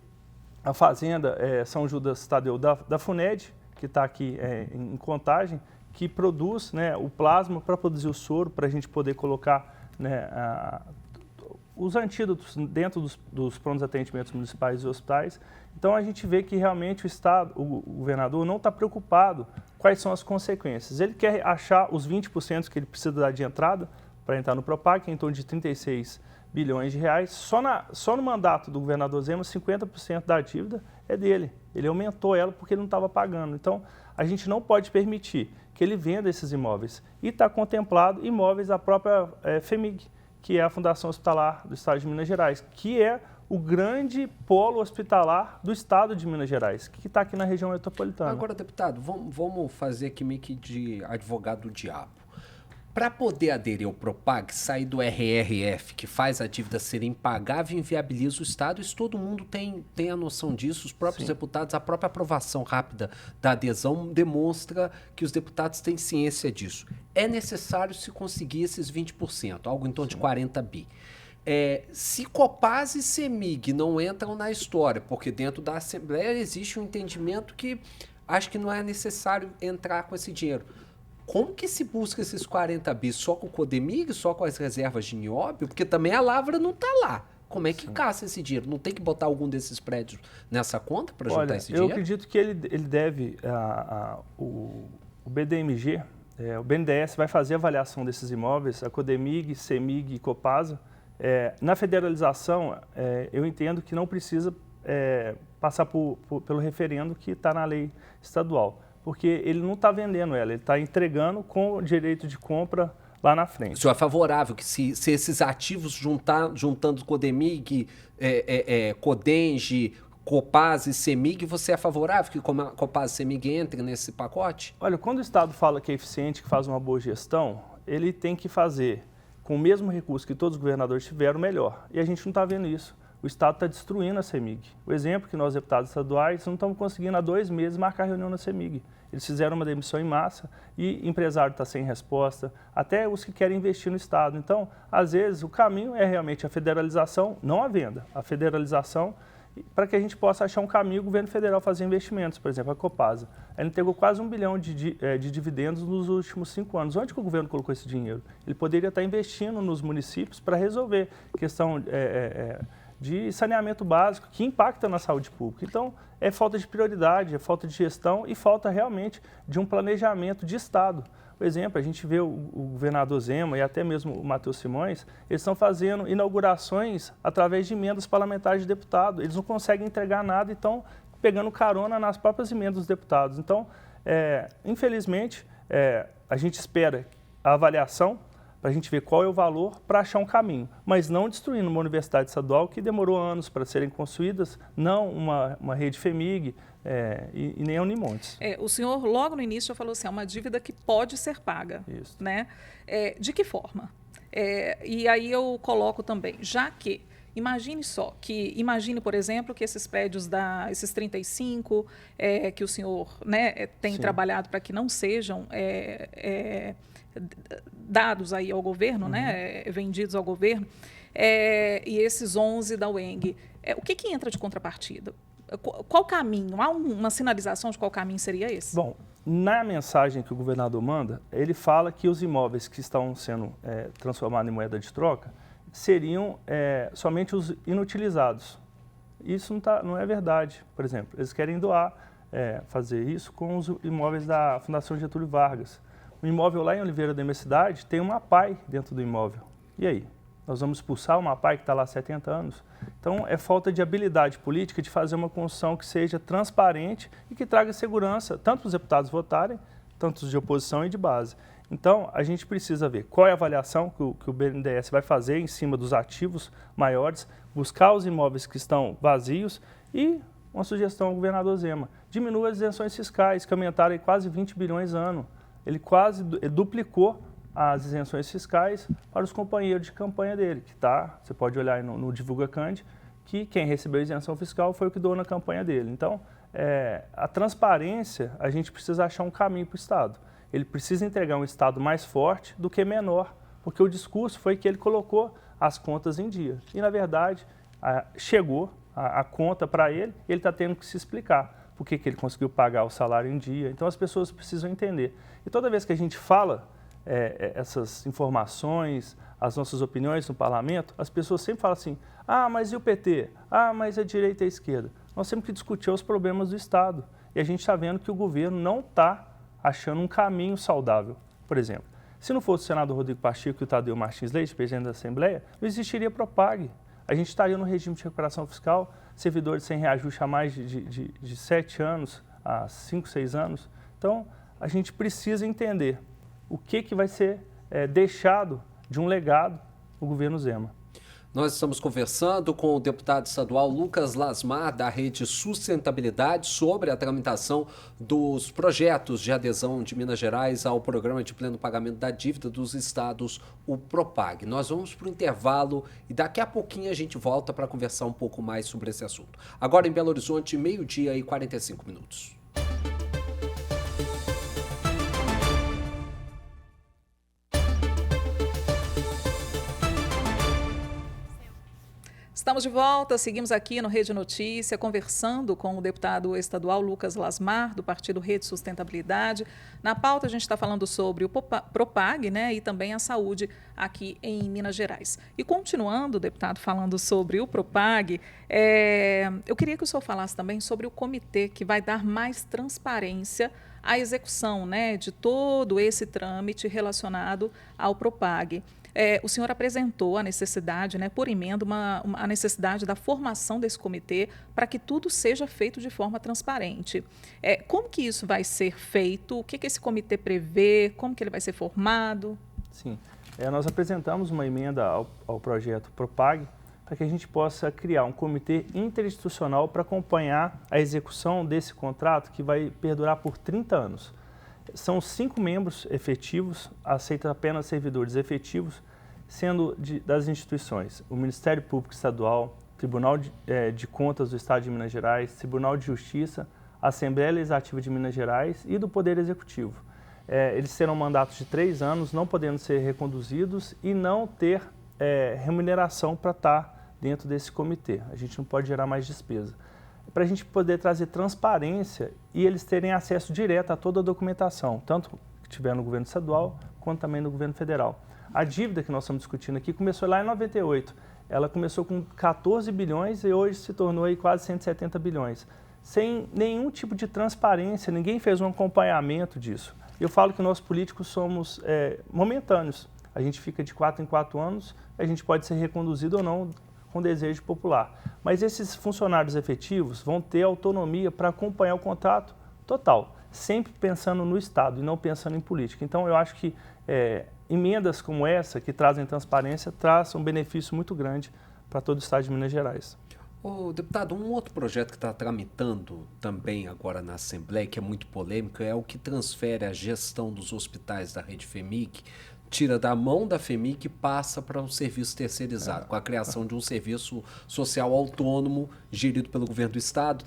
a Fazenda São Judas Tadeu da FUNED, que está aqui em Contagem, que produz, né, o plasma para produzir o soro, para a gente poder colocar, né, os antídotos dentro dos prontos atendimentos municipais e hospitais. Então a gente vê que realmente o Estado, o governador, não está preocupado quais são as consequências. Ele quer achar os 20% que ele precisa dar de entrada para entrar no Propag, que é em torno de 36 bilhões de reais. Só no mandato do governador Zema, 50% da dívida é dele. Ele aumentou ela porque ele não estava pagando. Então a gente não pode permitir que ele venda esses imóveis. E está contemplado imóveis da própria FEMIG, que é a Fundação Hospitalar do Estado de Minas Gerais, que é o grande polo hospitalar do Estado de Minas Gerais, que está aqui na região metropolitana. Agora, deputado, vamos fazer aqui meio que de advogado do diabo. Para poder aderir ao Propag, sair do RRF, que faz a dívida ser impagável e inviabiliza o Estado, isso todo mundo tem a noção disso, os próprios deputados, a própria aprovação rápida da adesão demonstra que os deputados têm ciência disso. É necessário se conseguir esses 20%, algo em torno de 40 bi. Se Copaz e CEMIG não entram na história, porque dentro da Assembleia existe um entendimento que acho que não é necessário entrar com esse dinheiro. Como que se busca esses 40 bi? Só com o Codemig? Só com as reservas de nióbio? Porque também a lavra não está lá. Como é que caça esse dinheiro? Não tem que botar algum desses prédios nessa conta para juntar esse dinheiro? Eu acredito que ele deve, o BDMG, o BNDES vai fazer a avaliação desses imóveis, a Codemig, CEMIG e Copasa. Na federalização, eu entendo que não precisa passar pelo referendo que está na lei estadual, porque ele não está vendendo ela, ele está entregando com o direito de compra lá na frente. O senhor é favorável que se esses ativos juntando Codemig, Codenge, Copaz e CEMIG, você é favorável que Copaz e CEMIG entrem nesse pacote? Olha, quando o Estado fala que é eficiente, que faz uma boa gestão, ele tem que fazer com o mesmo recurso que todos os governadores tiveram, melhor. E a gente não está vendo isso. O Estado está destruindo a CEMIG. O exemplo que nós, deputados estaduais, não estamos conseguindo há 2 meses marcar reunião na CEMIG. Eles fizeram uma demissão em massa e empresário está sem resposta, até os que querem investir no Estado. Então, às vezes, o caminho é realmente a federalização, não a venda. A federalização para que a gente possa achar um caminho o governo federal fazer investimentos, por exemplo, a Copasa. Ela entregou quase 1 bilhão de dividendos nos últimos 5 anos. Onde que o governo colocou esse dinheiro? Ele poderia estar investindo nos municípios para resolver questão de saneamento básico que impacta na saúde pública. Então, é falta de prioridade, é falta de gestão e falta realmente de um planejamento de Estado. Por exemplo, a gente vê o governador Zema e até mesmo o Matheus Simões, eles estão fazendo inaugurações através de emendas parlamentares de deputado. Eles não conseguem entregar nada e estão pegando carona nas próprias emendas dos deputados. Então, infelizmente, a gente espera a avaliação para a gente ver qual é o valor para achar um caminho, mas não destruindo uma universidade estadual que demorou anos para serem construídas, não uma rede FEMIG e nem a Unimontes. O senhor logo no início já falou assim, é uma dívida que pode ser paga. Isso. Né? De que forma? E aí eu coloco também, já que imagine, por exemplo, que esses prédios, esses 35, que o senhor, né, tem Sim. trabalhado para que não sejam dados aí ao governo, né, vendidos ao governo, e esses 11 da UENG, o que entra de contrapartida? Qual caminho? Há uma sinalização de qual caminho seria esse? Bom, na mensagem que o governador manda, ele fala que os imóveis que estão sendo transformados em moeda de troca seriam somente os inutilizados. Isso não é verdade. Por exemplo, eles querem doar, fazer isso com os imóveis da Fundação Getúlio Vargas. O imóvel lá em Oliveira da minha cidade tem uma APAI dentro do imóvel. E aí? Nós vamos expulsar uma APAI que está lá há 70 anos? Então, é falta de habilidade política de fazer uma construção que seja transparente e que traga segurança, tanto para os deputados votarem, tanto os de oposição e de base. Então, a gente precisa ver qual é a avaliação que o BNDES vai fazer em cima dos ativos maiores, buscar os imóveis que estão vazios e uma sugestão ao governador Zema. Diminua as isenções fiscais, que aumentaram em quase 20 bilhões ano. Ele quase duplicou as isenções fiscais para os companheiros de campanha dele, que você pode olhar aí no Divulga Cande, que quem recebeu a isenção fiscal foi o que doou na campanha dele. Então, a transparência, a gente precisa achar um caminho para o Estado. Ele precisa entregar um Estado mais forte do que menor, porque o discurso foi que ele colocou as contas em dia. E, na verdade, chegou a conta para ele e ele está tendo que se explicar por que ele conseguiu pagar o salário em dia. Então, as pessoas precisam entender. E toda vez que a gente fala essas informações, as nossas opiniões no parlamento, as pessoas sempre falam assim, mas e o PT? Mas a direita e a esquerda? Nós temos que discutir os problemas do Estado. E a gente está vendo que o governo não está achando um caminho saudável. Por exemplo, se não fosse o senador Rodrigo Pacheco e o Tadeu Martins Leite, presidente da Assembleia, não existiria Propag. A gente estaria no regime de recuperação fiscal, servidores sem reajuste há mais de 7 anos, há 5, 6 anos. Então, a gente precisa entender o que vai ser deixado de um legado no governo Zema. Nós estamos conversando com o deputado estadual Lucas Lasmar, da Rede Sustentabilidade, sobre a tramitação dos projetos de adesão de Minas Gerais ao Programa de Pleno Pagamento da Dívida dos Estados, o Propag. Nós vamos para o intervalo e daqui a pouquinho a gente volta para conversar um pouco mais sobre esse assunto. Agora em Belo Horizonte, 12h e 45 minutos. Estamos de volta, seguimos aqui no Rede Notícia, conversando com o deputado estadual Lucas Lasmar, do Partido Rede Sustentabilidade. Na pauta a gente está falando sobre o Propag, né, e também a saúde aqui em Minas Gerais. E continuando, deputado, falando sobre o Propag, eu queria que o senhor falasse também sobre o comitê que vai dar mais transparência à execução, né, de todo esse trâmite relacionado ao Propag. O senhor apresentou a necessidade, né, por emenda, a necessidade da formação desse comitê para que tudo seja feito de forma transparente. Como que isso vai ser feito? O que esse comitê prevê? Como que ele vai ser formado? Sim, nós apresentamos uma emenda ao projeto Propag para que a gente possa criar um comitê interinstitucional para acompanhar a execução desse contrato que vai perdurar por 30 anos. São 5 membros efetivos, aceita apenas servidores efetivos, sendo das instituições o Ministério Público Estadual, Tribunal de Contas do Estado de Minas Gerais, Tribunal de Justiça, Assembleia Legislativa de Minas Gerais e do Poder Executivo. Eles terão mandatos de 3 anos, não podendo ser reconduzidos e não ter remuneração para estar dentro desse comitê. A gente não pode gerar mais despesa. Para a gente poder trazer transparência e eles terem acesso direto a toda a documentação, tanto que tiver no governo estadual, quanto também no governo federal. A dívida que nós estamos discutindo aqui começou lá em 98. Ela começou com 14 bilhões e hoje se tornou aí quase 170 bilhões. Sem nenhum tipo de transparência, ninguém fez um acompanhamento disso. Eu falo que nós políticos somos momentâneos. A gente fica de 4 em 4 anos, a gente pode ser reconduzido ou não com desejo popular. Mas esses funcionários efetivos vão ter autonomia para acompanhar o contrato total, sempre pensando no Estado e não pensando em política. Então, eu acho que emendas como essa, que trazem transparência, trazem um benefício muito grande para todo o Estado de Minas Gerais. Ô, deputado, um outro projeto que está tramitando também agora na Assembleia, que é muito polêmico, é o que transfere a gestão dos hospitais da rede FHEMIG, tira da mão da FHEMIG e passa para um serviço terceirizado, com a criação de um serviço social autônomo gerido pelo governo do Estado,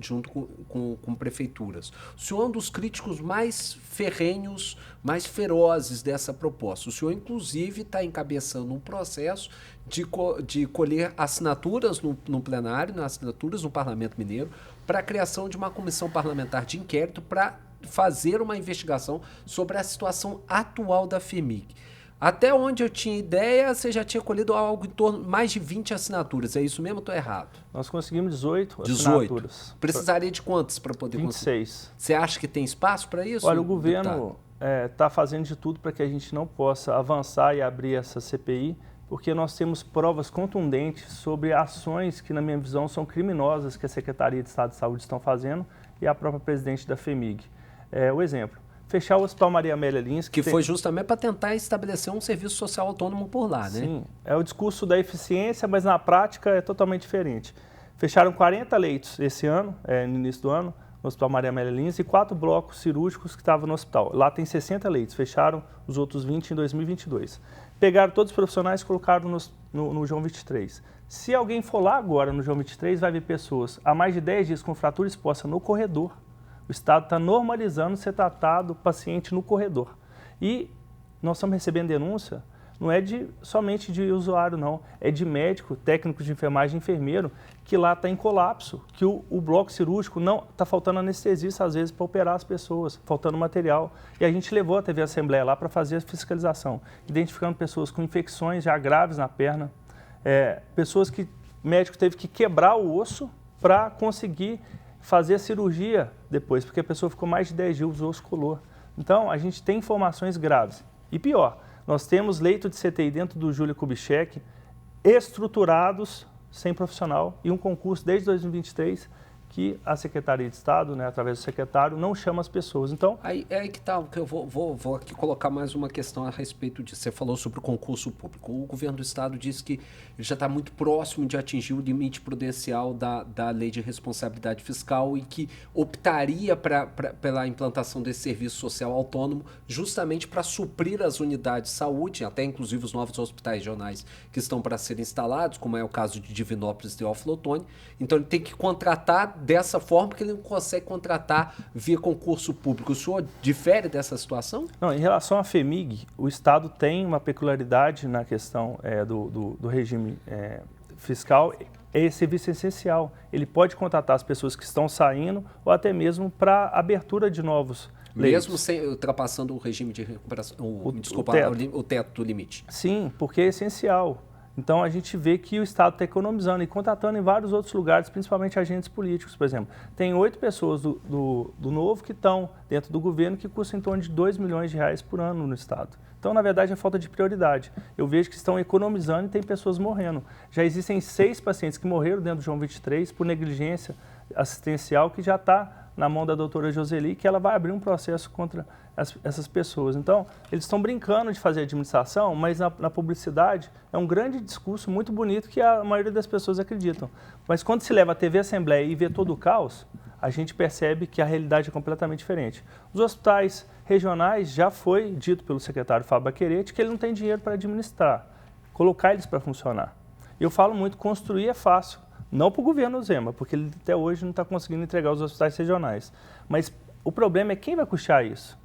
junto com prefeituras. O senhor é um dos críticos mais ferrenhos, mais ferozes dessa proposta. O senhor, inclusive, está encabeçando um processo de colher assinaturas no plenário, assinaturas no Parlamento Mineiro, para a criação de uma comissão parlamentar de inquérito para fazer uma investigação sobre a situação atual da FHEMIG. Até onde eu tinha ideia, você já tinha colhido algo em torno de mais de 20 assinaturas. É isso mesmo ou estou errado? Nós conseguimos 18 assinaturas. Precisaria de quantas para poder 26. conseguir? Você acha que tem espaço para isso? Olha, o governo está fazendo de tudo para que a gente não possa avançar e abrir essa CPI, porque nós temos provas contundentes sobre ações que, na minha visão, são criminosas que a Secretaria de Estado de Saúde estão fazendo e a própria presidente da FHEMIG. O exemplo, fechar o Hospital Maria Amélia Lins... Que foi justamente para tentar estabelecer um serviço social autônomo por lá, né? Sim, é o discurso da eficiência, mas na prática é totalmente diferente. Fecharam 40 leitos esse ano, no início do ano, no Hospital Maria Amélia Lins, e 4 blocos cirúrgicos que estavam no hospital. Lá tem 60 leitos, fecharam os outros 20 em 2022. Pegaram todos os profissionais e colocaram no João 23. Se alguém for lá agora no João 23, vai ver pessoas há mais de 10 dias com fratura exposta no corredor. O Estado está normalizando ser tratado paciente no corredor. E nós estamos recebendo denúncia, não é somente de usuário, não. É de médico, técnico de enfermagem, enfermeiro, que lá está em colapso, que o bloco cirúrgico não está faltando anestesista, às vezes, para operar as pessoas, faltando material. E a gente levou a TV Assembleia lá para fazer a fiscalização, identificando pessoas com infecções já graves na perna, pessoas que o médico teve que quebrar o osso para conseguir fazer a cirurgia depois, porque a pessoa ficou mais de 10 dias, o osso colou. Então, a gente tem informações graves. E pior, nós temos leito de CTI dentro do Júlio Kubitschek, estruturados, sem profissional, e um concurso desde 2023 que a Secretaria de Estado, através do secretário, não chama as pessoas. Então, aí que tá, que eu vou aqui colocar mais uma questão a respeito disso. Você falou sobre o concurso público. O governo do Estado disse que ele já está muito próximo de atingir o limite prudencial da lei de responsabilidade fiscal e que optaria pela implantação desse serviço social autônomo justamente para suprir as unidades de saúde, até inclusive os novos hospitais regionais que estão para serem instalados, como é o caso de Divinópolis e Teófilo Otoni. Então, ele tem que contratar dessa forma, porque ele não consegue contratar via concurso público. O senhor difere dessa situação? Não, em relação à FHEMIG, o Estado tem uma peculiaridade na questão do regime fiscal. Esse serviço essencial. Ele pode contratar as pessoas que estão saindo ou até mesmo para abertura de novos leitos. Mesmo sem ultrapassando o regime de recuperação, o teto do limite? Sim, porque é essencial. Então, a gente vê que o Estado está economizando e contratando em vários outros lugares, principalmente agentes políticos, por exemplo. Tem 8 pessoas do Novo que estão dentro do governo que custam em torno de R$2 milhões por ano no Estado. Então, na verdade, é falta de prioridade. Eu vejo que estão economizando e tem pessoas morrendo. Já existem 6 pacientes que morreram dentro do João 23 por negligência assistencial, que já está na mão da doutora Joseli, que ela vai abrir um processo contra essas pessoas. Então, eles estão brincando de fazer administração, mas na publicidade é um grande discurso muito bonito que a maioria das pessoas acreditam. Mas quando se leva a TV Assembleia e vê todo o caos, a gente percebe que a realidade é completamente diferente. Os hospitais regionais já foi dito pelo secretário Fábio Baquerete que ele não tem dinheiro para administrar, colocar eles para funcionar. Eu falo muito, construir é fácil. Não para o governo Zema, porque ele até hoje não está conseguindo entregar os hospitais regionais. Mas o problema é quem vai custear isso.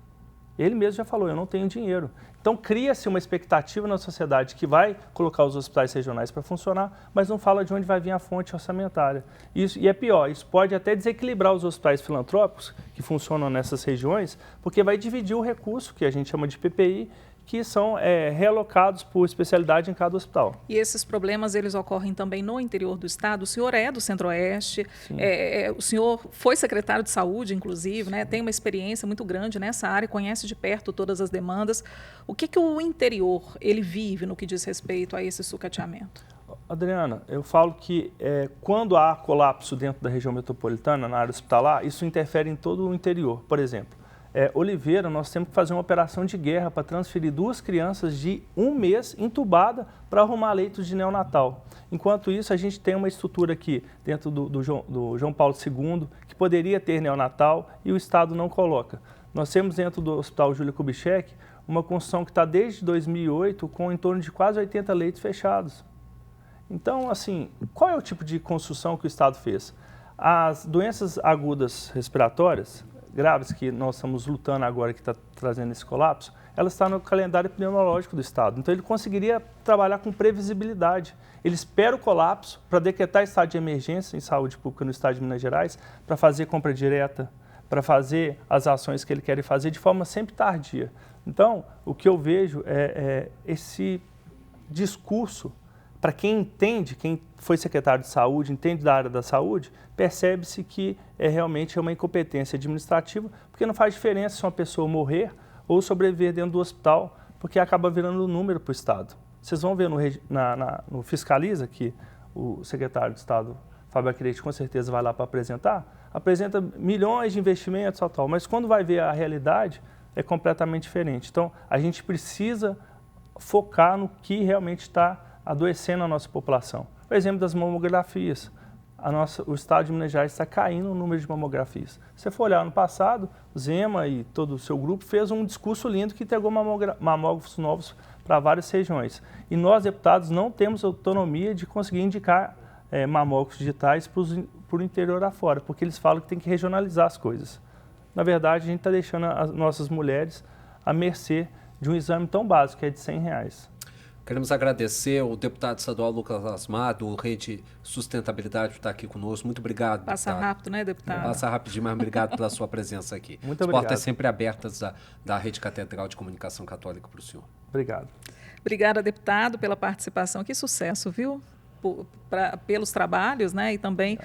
Ele mesmo já falou, eu não tenho dinheiro. Então cria-se uma expectativa na sociedade que vai colocar os hospitais regionais para funcionar, mas não fala de onde vai vir a fonte orçamentária. E é pior, isso pode até desequilibrar os hospitais filantrópicos que funcionam nessas regiões, porque vai dividir o recurso, que a gente chama de PPI, que são realocados por especialidade em cada hospital. E esses problemas, eles ocorrem também no interior do estado. O senhor é do Centro-Oeste, o senhor foi secretário de saúde, inclusive, né? Tem uma experiência muito grande nessa área, conhece de perto todas as demandas. O que o interior ele vive no que diz respeito a esse sucateamento? Adriana, eu falo que quando há colapso dentro da região metropolitana, na área hospitalar, isso interfere em todo o interior. Por exemplo, Oliveira, nós temos que fazer uma operação de guerra para transferir 2 crianças de 1 mês entubada para arrumar leitos de neonatal. Enquanto isso, a gente tem uma estrutura aqui dentro do João Paulo II que poderia ter neonatal e o Estado não coloca. Nós temos dentro do Hospital Júlia Kubitschek uma construção que está desde 2008 com em torno de quase 80 leitos fechados. Então, assim, qual é o tipo de construção que o Estado fez? As doenças agudas respiratórias graves que nós estamos lutando agora, que está trazendo esse colapso, ela está no calendário epidemiológico do Estado. Então, ele conseguiria trabalhar com previsibilidade. Ele espera o colapso para decretar estado de emergência em saúde pública no estado de Minas Gerais, para fazer compra direta, para fazer as ações que ele quer fazer de forma sempre tardia. Então, o que eu vejo é esse discurso, para quem entende, quem foi secretário de saúde, entende da área da saúde, percebe-se que realmente é uma incompetência administrativa, porque não faz diferença se uma pessoa morrer ou sobreviver dentro do hospital, porque acaba virando número para o Estado. Vocês vão ver no Fiscaliza, que o secretário de Estado, Fábio Aquilete, com certeza vai lá para apresentar, apresenta milhões de investimentos, tal, mas quando vai ver a realidade, é completamente diferente. Então, a gente precisa focar no que realmente está adoecendo a nossa população. Por exemplo, das mamografias. O estado de Minas Gerais está caindo no número de mamografias. Se você for olhar no passado, o Zema e todo o seu grupo fez um discurso lindo que entregou mamógrafos novos para várias regiões. E nós, deputados, não temos autonomia de conseguir indicar mamógrafos digitais para o interior afora, porque eles falam que tem que regionalizar as coisas. Na verdade, a gente está deixando as nossas mulheres à mercê de um exame tão básico, que é de R$100. Queremos agradecer o deputado estadual Lucas Lasmar, do Rede Sustentabilidade, por estar aqui conosco. Muito obrigado, deputado. Passa rápido, né, deputado? Passa rapidinho, mas obrigado pela sua presença aqui. Muito obrigado. As portas sempre abertas da Rede Catedral de Comunicação Católica para o senhor. Obrigado. Obrigada, deputado, pela participação. Que sucesso, viu? Pelos trabalhos, né? E também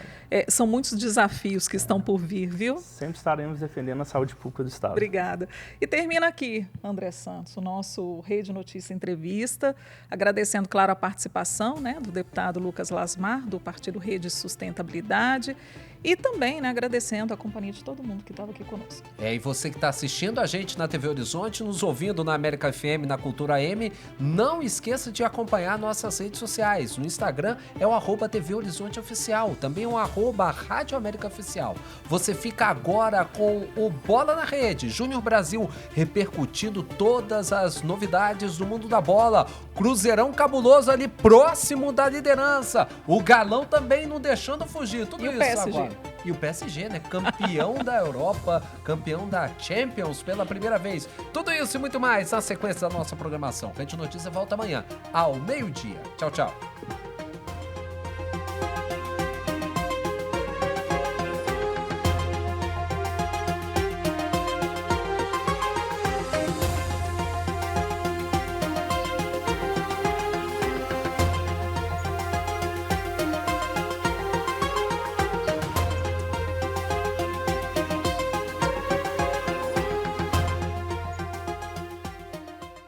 são muitos desafios que estão por vir, viu? Sempre estaremos defendendo a saúde pública do Estado. Obrigada. E termina aqui, André Santos, o nosso Rede Notícia Entrevista, agradecendo, claro, a participação, né, do deputado Lucas Lasmar, do Partido Rede Sustentabilidade, e também, né, agradecendo a companhia de todo mundo que estava aqui conosco. E você que está assistindo a gente na TV Horizonte, nos ouvindo na América FM, na Cultura M, não esqueça de acompanhar nossas redes sociais. No Instagram é o @TV Horizonte Oficial, também o @Rádio América Oficial. Você fica agora com o Bola na Rede, Júnior Brasil, repercutindo todas as novidades do mundo da bola. Cruzeirão cabuloso ali, próximo da liderança. O Galão também não deixando fugir. Tudo isso PSG? Agora. E o PSG, né? Campeão da Europa, campeão da Champions pela primeira vez. Tudo isso e muito mais na sequência da nossa programação. Rede Notícia volta amanhã, ao meio-dia. Tchau, tchau.